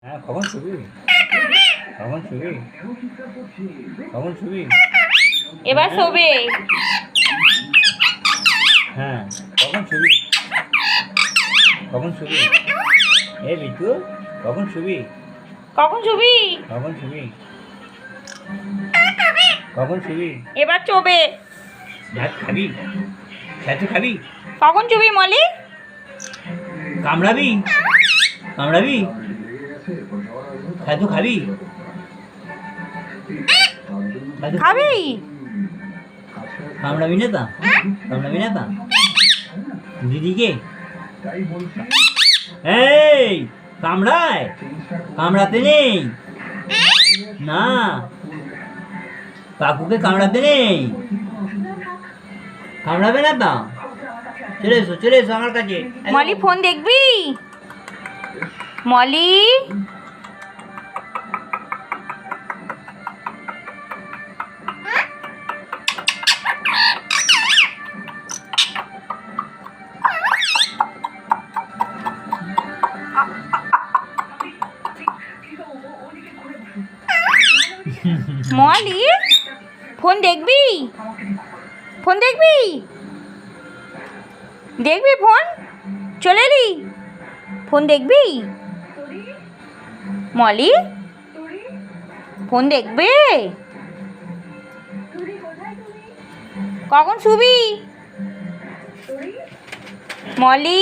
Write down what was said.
হ্যাঁ, কখন শুবি? কখন শুবি? কখন শুবি? এবার শোবে। হ্যাঁ, কখন শুবি? কখন শুবি? এ বিট্টু, কখন শুবি? কখন শুবি? কখন শুবি? কখন শুবি? এবার চোবে। ভাত খাবি? ছাতু খাবি? কখন চুবি মলি? কামড়াবি? কামড়াবি? ছাতু খাবি? ছাতু খাবি? কামড়াবি না তা? কামড়াবি না তা? দিদিকে? এই কামড়ায়? কামড়াতে নেই না, কাকুকে কামড়াতে নেই। কামড়াবে না তা? চলে এসো আমার কাছে। মলি ফোন দেখবি? মলি মলি ফোন দেখবি? ফোন দেখবি? দেখবি ফোন? চলে এলি? ফোন দেখবি? মলি ফোন দেখবে? কখন শুবি? মলি